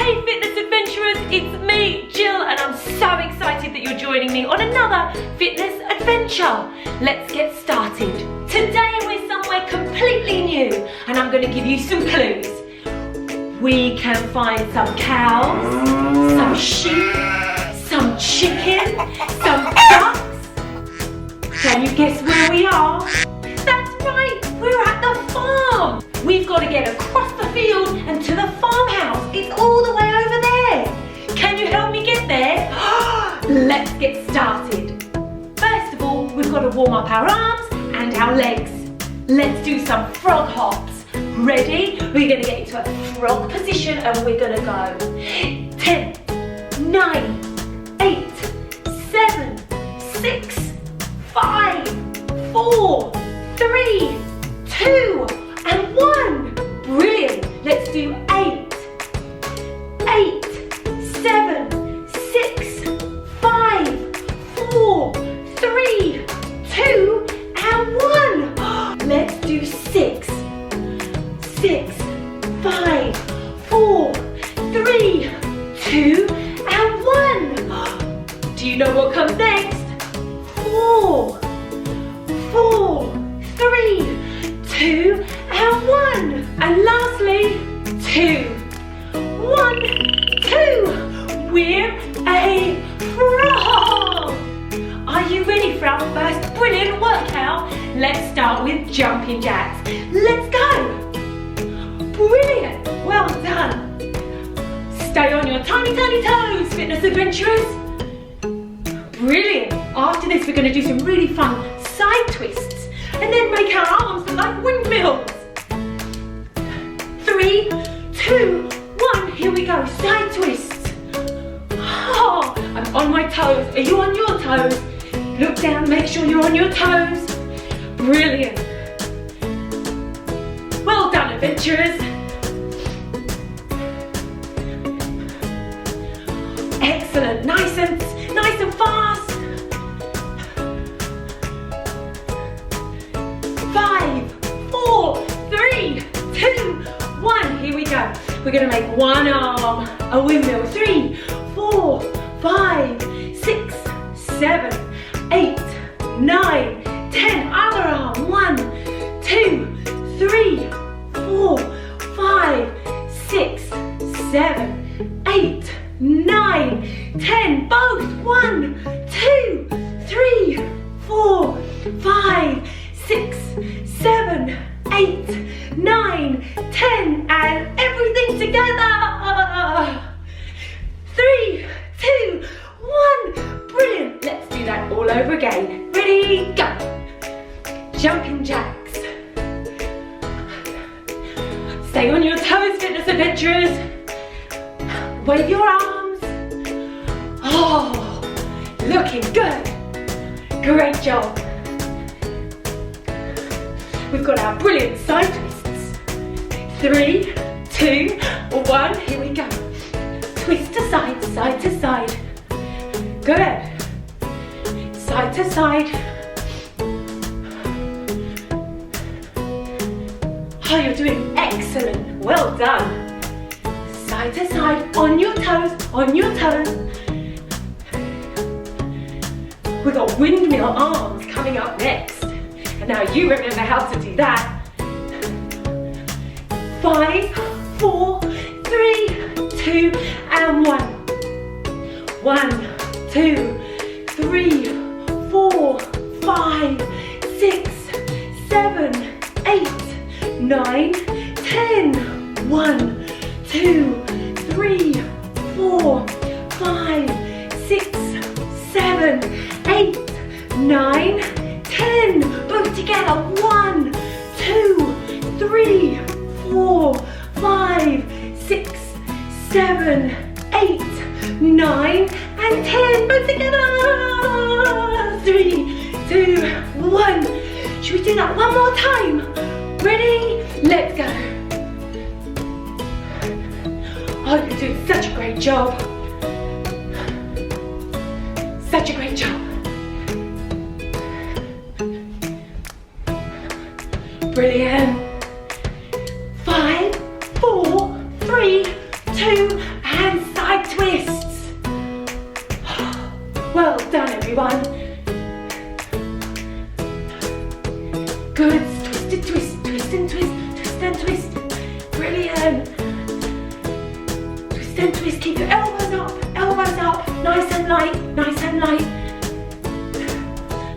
Hey fitness adventurers, it's me, Jill, and I'm so excited that you're joining me on another fitness adventure. Let's get started. Today we're somewhere completely new, and I'm going to give you some clues. We can find some cows, some sheep, some chicken, some ducks. Can you guess where we are? That's right, we're at the farm. We've got to get across the field and to the farmhouse. It's all the way over there. Can you help me get there? Let's get started. First of all, we've got to warm up our arms and our legs. Let's do some frog hops. Ready? We're going to get into a frog position and we're going to go 10, 9, 8, 7, 6, 5, 4, 3, 2, and 1. Brilliant. Let's do 8, 7, 6, 5, 4, 3, 2, and 1. Let's do 6, 5, 4, 3, 2, and 1. Do you know what comes next? 4, 3, 2, and 1. And lastly, 2, 1, 2. We're a frog. Are you ready for our first brilliant workout? Let's start with jumping jacks. Let's go. Brilliant. Well done. Stay on your tiny, tiny toes, fitness adventurers. Brilliant. After this, we're going to do some really fun side twists and then make our arms look like windmills. 3, 2, 1. Here we go. Side twists. Oh, I'm on my toes. Are you on your toes? Look down, make sure you're on your toes. Brilliant. Well done, adventurers. Excellent. Nice and fast. 5, 4, 3, 2, 1. Here we go. We're going to make one arm a windmill. 3, 4, 5, 6, 7, 8, 9, 10. Other arm. 1, 2, 3, 4, 5, 6, 7, 8, 9, 10. Both. 1, 2, 3, 4, 5, 6, 7, 8, 9, 10. And everything together. 3, 2, 1. Brilliant. Let's do that all over again. Ready? Go. Jumping jacks. Stay on your toes, fitness adventurers. Wave your arms. Oh, looking good. Great job. We've got our brilliant side twists. 3, 2, 1. Here we go. Twist to side, side to side. Good. Side to side. Oh, you're doing excellent. Well done. Side to side, on your toes, on your toes. We've got windmill arms coming up next. And now you remember how to do that. 5, 4, 3, 2, and 1. 1, 2, 3, 4, 5, 6, 7, 8, 9, 10. 1, 2, 3, 4, 5, 6, 7, 8, 9, 10. Both together. 1, 2, 3, 4, 5, 6, 7, 8, 9, and 10. Both together. 3, 2, 1. Should we do that one more time? Ready? Let's go. Oh, you're doing such a great job. Such a great job. Brilliant. 5, 4, 3, 2, done, everyone. Good. Twist and twist, twist and twist, twist and twist. Brilliant. Twist and twist. Keep your elbows up, elbows up. Nice and light, nice and light.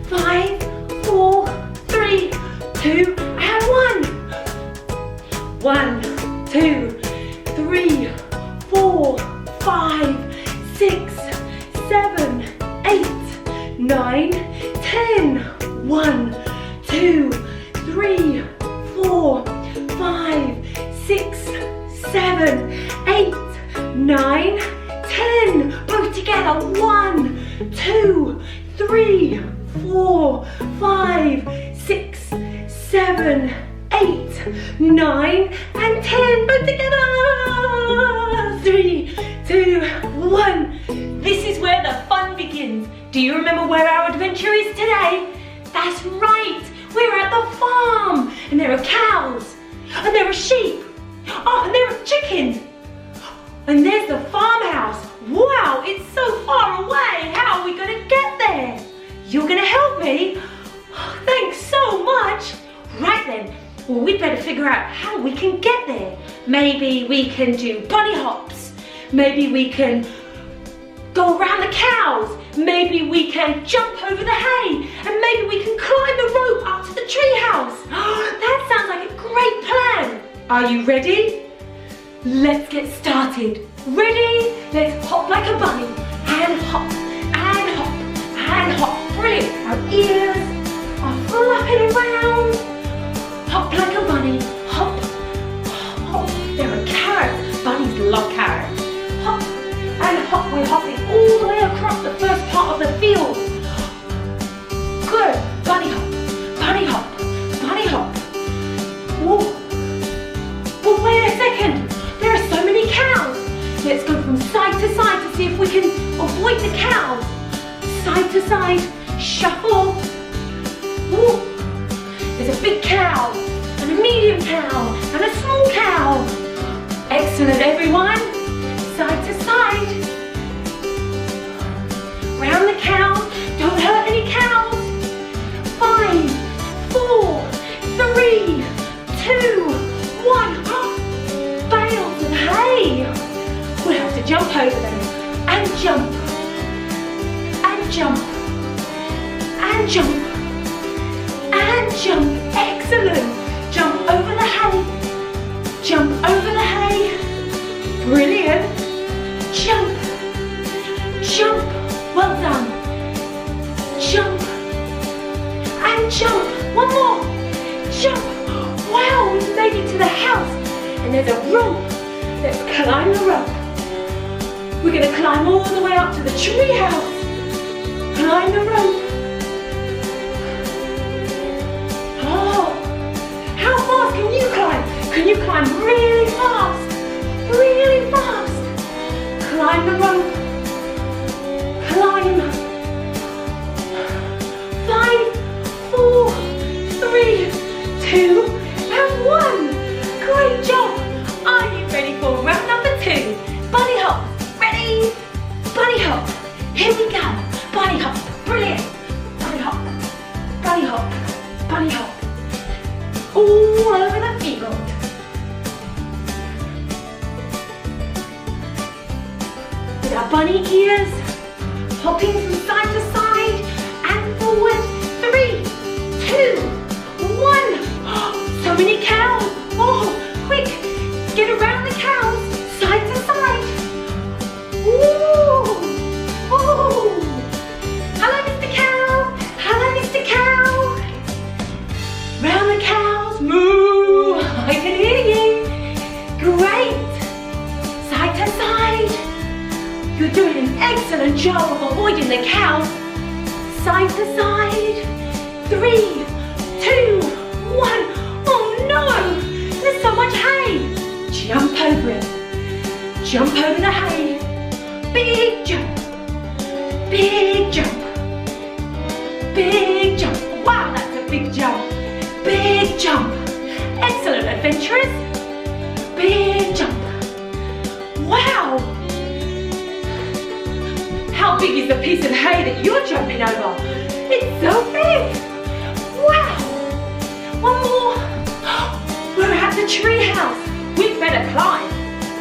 5, 4, 3, 2, and 1. 1, 2, 3, 4, 5, 6, 7, 8, 9, 10. 1, 2, 3, 4, 5, 6, 7, 8, 9, 10. Both together. 1, 2, 3, 4, 5, 6, 7, 8, 9, and 10. Both together. 3, 2, 1. This is where the fun begins. Do you remember where our adventure is today? That's right. We're at the farm. And there are cows. And there are sheep. Oh, and there are chickens. And there's the farmhouse. Wow, it's so far away. How are we going to get there? You're going to help me? Oh, thanks so much. Right then. Well, we'd better figure out how we can get there. Maybe we can do bunny hops. Maybe we can go around the cows. Maybe we can jump over the hay. And maybe we can climb the rope up to the treehouse. That sounds like a great plan. Are you ready? Let's get started. Ready? Let's hop like a bunny. And hop, and hop, and hop. Brilliant. Our ears are flapping around. Hop like a bunny. Hop, hop. There are carrots. Bunnies love carrots. Hop and hop. We're hopping all the way across the first part of the field. Good. Bunny hop, bunny hop, bunny hop. Whoa. Well, wait a second. There are so many cows. Let's go from side to side to see if we can avoid the cows. Side to side. Shuffle. Ooh. There's a big cow, and a medium cow, and a small cow. Excellent, everyone. Side to side. Round the cows. Don't hurt any cows. 5, 4, 3, 2, 1. Bales of hay. We'll have to jump over them. And jump. And jump. And jump. And jump. Excellent. Jump over the hay. Jump over the hay. Brilliant. Jump. Jump. Well done. Jump. And jump. One more. Jump. Wow, we've made it to the house. And there's a rope. Let's climb the rope. We're going to climb all the way up to the tree house. Climb the rope. Oh, how fast can you climb? Can you climb really fast? Really fast. Climb the rope. Climb. 5, 4, 3, 2, and 1. Great job. Are you ready for round number 2? Bunny hop. Ready? Bunny hop. Here we go. Bunny hop. Brilliant. Bunny hop. Bunny hop. Bunny hop. All over the field. With our bunny ears, hopping from side to side and forward. 3, 2, 1. So many cows. Oh, quick. Get around the cows. Side to side. Ooh. Ooh. Hello, Mr. Cow. Hello, Mr. Cow. Round the cows. Moo. I can hear you. Great. Side to side. You're doing an excellent job of avoiding the cows. Side to side. 3, 2, 1. Oh no! There's so much hay. Jump over it. Jump over the hay. Big jump. Big jump. Big jump. Wow, that's a big jump. Big jump. Excellent, adventurers. Big jump. Wow. How How big is the piece of hay that you're jumping over? It's so big. Wow. One more. We're at the tree house. We'd better climb.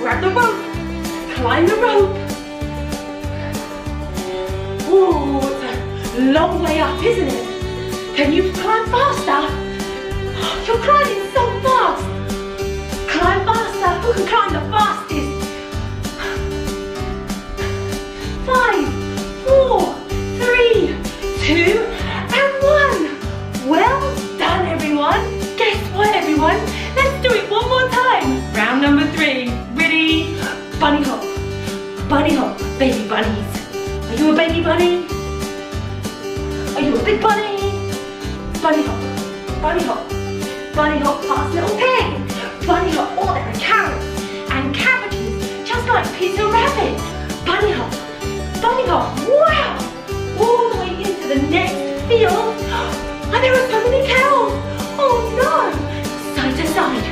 Grab the rope. Climb the rope. Ooh, it's a long way up, isn't it? Can you climb faster? You're climbing so fast. Climb faster. Who can climb the fastest? 5, 4, 3, 2, and 1. Well done, everyone. Guess what, everyone? Let's do it one more time. Round number 3. Ready? Bunny hop. Bunny hop. Baby bunnies. Are you a baby bunny? Are you a big bunny? Bunny hop. Bunny hop. Bunny hop past little pig. Bunny hop. Oh, there are carrots and cabbages, just like Peter Rabbit. Bunny hop. Bunny hop. Wow! All the way into the next field. And there are so many cows. Oh no! Side to side.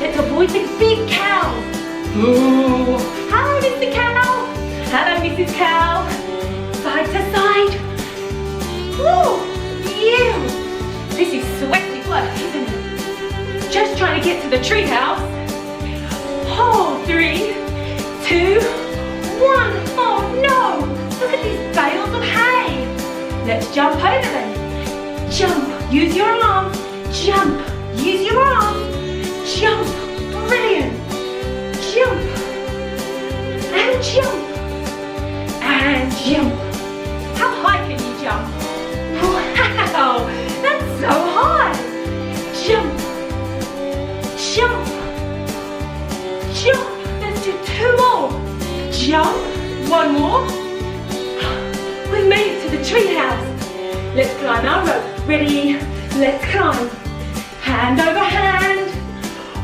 Let's avoid the big cows. Ooh. Hello, Mr. Cow. Hello, Mrs. Cow. Side to side. Ooh, you. This is sweaty work, isn't it? Just trying to get to the treehouse. Oh, 3, 2, 1. Oh no! Look at these bales of hay. Let's jump over them. Jump. Use your arms. Jump. Use your arms. Jump. Brilliant. Jump. And jump. And jump. How high can you jump? Wow, that's so high. Jump. Jump. Jump. Let's do 2 more. Jump. 1 more. We made it to the treehouse. Let's climb our rope. Ready? Let's climb. Hand over hand.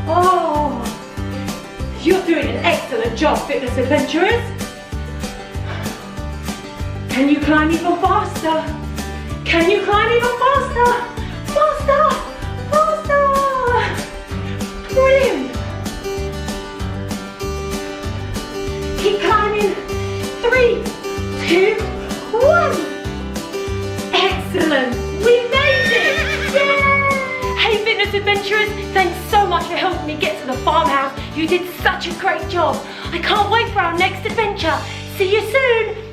Oh, you're doing an excellent job, fitness adventurers. Can you climb even faster? Can you climb even faster? Faster! Faster! Brilliant! Keep climbing. 3, 2, 1. Excellent! We made it! Yay! Hey fitness adventurers, thanks so much for helping me get to the farmhouse. You did such a great job. I can't wait for our next adventure. See you soon!